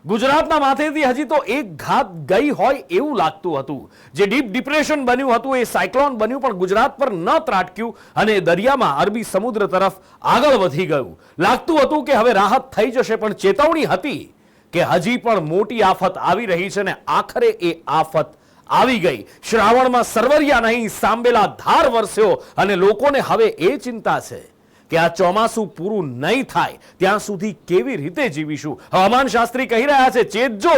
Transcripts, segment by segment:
ગુજરાતના માથેથી હજી તો એક ઘાત ગઈ હોય એવું લાગતું હતું. જે ડીપ ડિપ્રેશન બન્યું હતું એ સાયક્લોન બન્યું પણ ગુજરાત પર ન ત્રાટક્યું અને દરિયામાં અરબી સમુદ્ર તરફ આગળ વધી ગયું. લાગતું હતું કે હવે રાહત થઈ જશે પણ ચેતવણી હતી કે હજી પણ મોટી આફત આવી રહી છે ને આખરે એ આફત આવી ગઈ. શ્રાવણમાં સરવરિયા નહીં સાંબેલા ધાર વરસ્યો અને લોકોને હવે એ ચિંતા છે કે આ ચોમાસું પૂરું નહીં થાય ત્યાં સુધી કેવી રીતે જીવીશું. હવામાન શાસ્ત્રી કહી રહ્યા છે ચેતજો,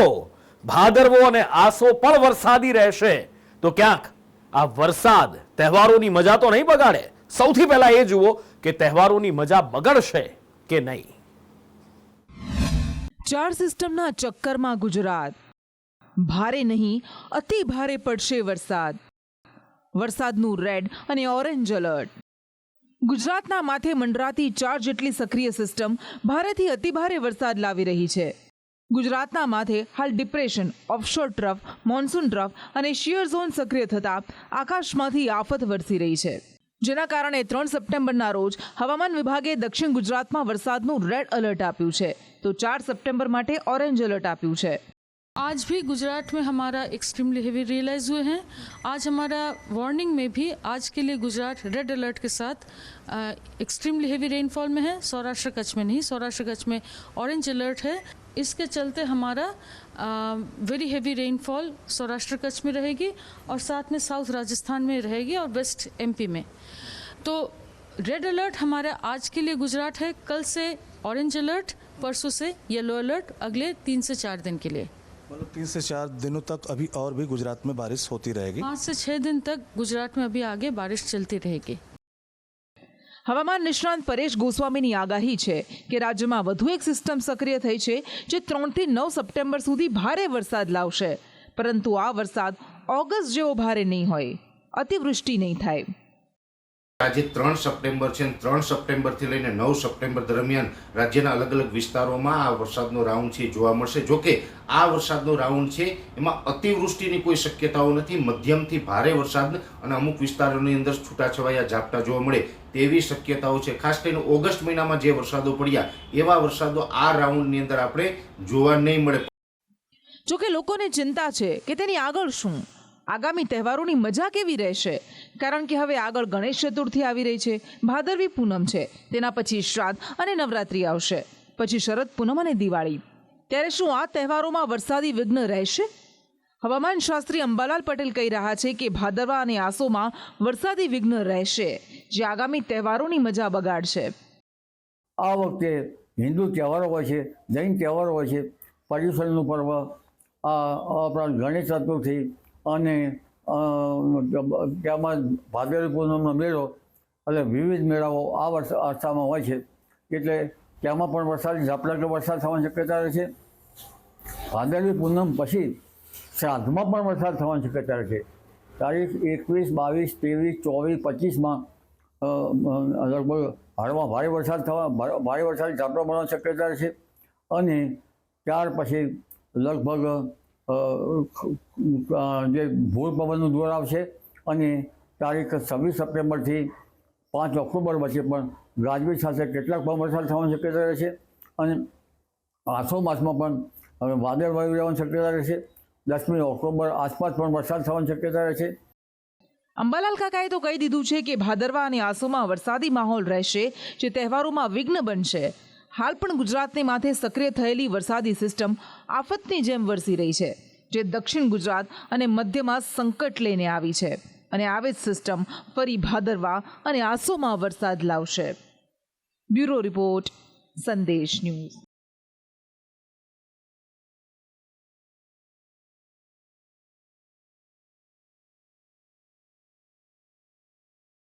ભાદરવો અને આસો પણ વરસાદી રહેશે. તો ક્યાંક આ વરસાદ તહેવારોની મજા તો નહીં બગાડે? સૌથી પહેલા એ જુઓ કે તહેવારોની મજા બગડશે કે નહીં. ચાર સિસ્ટમના ચક્કરમાં ગુજરાત. ભારે નહીં અતિ ભારે પડશે વરસાદ. વરસાદનું રેડ અને ઓરેન્જ એલર્ટ. ગુજરાતના માથે મંડરાતી 4 જેટલી સક્રિય સિસ્ટમ ભારેથી અતિભારે વરસાદ લાવી રહી છે. ગુજરાતના માથે હાલ depression, offshore trough, monsoon trough અને શિયર ઝોન સક્રિય થતા આકાશમાંથી આફત વરસી રહી છે. જેના કારણે 3 સપ્ટેમ્બરના રોજ હવામાન વિભાગે દક્ષિણ ગુજરાતમાં વરસાદનું રેડ એલર્ટ આપ્યું છે તો 4 સપ્ટેમ્બર માટે ઓરેન્જ એલર્ટ આપ્યું છે. आज भी गुजरात में हमारा एक्सट्रीमली हेवी रियलाइज हुए हैं. आज हमारा वार्निंग में भी आज के लिए गुजरात रेड अलर्ट के साथ एक्सट्रीमली हेवी रेनफॉल में है. सौराष्ट्र कच्छ में नहीं, सौराष्ट्र कच्छ में ऑरेंज अलर्ट है. इसके चलते हमारा very heavy rainfall Saurashtra Kutch में रहेगी और साथ में साउथ राजस्थान में रहेगी और वेस्ट एमपी में. तो रेड अलर्ट हमारा आज के लिए गुजरात है. कल से ऑरेंज अलर्ट, परसों से येलो अलर्ट, अगले 3 से 4 दिन के लिए. मतलब 3 से 4 दिनों तक अभी और भी गुजरात में बारिश होती रहेगी. 5 से 6 दिन तक गुजरात में अभी आगे बारिश चलती रहेगी. હવામાન નિષ્ણાંત પરેશ ગોસ્વામીની આગાહી છે કે રાજ્યમાં વધુ એક સિસ્ટમ સક્રિય થઈ છે જે 3 થી 9 સપ્ટેમ્બર સુધી ભારે વરસાદ લાવશે. પરંતુ આ વરસાદ ઓગસ્ટ જેવો ભારે નહીં હોય, અતિવૃષ્ટિ નહીં થાય. આજે 3 સપ્ટેમ્બર છે. 3 સપ્ટેમ્બરથી લઈને 9 સપ્ટેમ્બર દરમિયાન રાજ્યના અલગ અલગ વિસ્તારોમાં આ વરસાદનો રાઉન્ડ છે જોવા મળશે. જોકે આ વરસાદનો રાઉન્ડ છે એમાં અતિવૃષ્ટિની કોઈ શક્યતાઓ નથી. મધ્યમથી ભારે વરસાદ અને અમુક વિસ્તારોની અંદર છૂટાછવાયા ઝાપટા જોવા મળે તેવી શક્યતાઓ છે. ખાસ કરીને ઓગસ્ટ મહિનામાં જે વરસાદો પડ્યા એવા વરસાદો આ રાઉન્ડની અંદર આપણે જોવા નહીં મળે. જોકે લોકોને ચિંતા છે કે તેની આગળ શું, આગામી તહેવારોની મજા કેવી રહેશે. કારણ કે હવે આગળ ગણેશ ચતુર્થી આવી રહી છે, ભાદરવી પૂનમ છે, તેના પછી શ્રાદ્ધ અને નવરાત્રિ આવશે, પછી શરદ પૂનમ અને દિવાળી. ત્યારે શું આ તહેવારોમાં વરસાદી વિઘ્ન રહેશે? હવામાન શાસ્ત્રી અંબાલાલ પટેલ કહી રહ્યા છે કે ભાદરવા અને આસોમાં વરસાદી વિઘ્ન રહેશે જે આગામી તહેવારોની મજા બગાડશે. આ વખતે હિન્દુ તહેવારો હોય છે, જૈન તહેવારો હોય છે, પર્યુષણનું પર્વ, આપણા ગણેશ ચતુર્થી અને ત્યાંમાં ભાદરવી પૂનમનો મેળો એટલે વિવિધ મેળાઓ આ અરસામાં હોય છે. એટલે ત્યાંમાં પણ વરસાદી ઝાપટા વરસાદ થવાની શક્યતા રહે છે. ભાદરવી પૂનમ પછી શ્રાદ્ધમાં પણ વરસાદ થવાની શક્યતા રહે છે. તારીખ 21, 22, 23, 24, 25માં લગભગ હળવા ભારે વરસાદી ઝાપટા પડવાની શક્યતા રહે છે. અને ત્યાર પછી લગભગ જે ભૂર પવનનું દોર આવશે અને તારીખ 26 સપ્ટેમ્બરથી 5 ઓક્ટોબર વચ્ચે પણ ગાજવીજ સાથે કેટલાક પણ વરસાદ થવાની શક્યતા રહે છે. અને આસો માસમાં પણ હવે વાદળ વાયુ રહેવાની શક્યતા રહે છે. 10મી ઓક્ટોબર આસપાસ પણ વરસાદ થવાની શક્યતા રહે છે. અંબાલાલ કાકાએ તો કહી દીધું છે કે ભાદરવા અને આસોમાં વરસાદી માહોલ રહેશે જે તહેવારોમાં વિઘ્ન બનશે. હાલ પણ ગુજરાતને માથે સક્રિય થયેલી વરસાદી સિસ્ટમ આફતની જેમ વરસી રહી છે જે દક્ષિણ ગુજરાત અને મધ્યમાં સંકટ લઈને આવી છે અને આવી જ સિસ્ટમ ફરી ભાદરવા અને આસોમાં વરસાદ લાવશે. બ્યુરો રિપોર્ટ, સંદેશ ન્યૂઝ.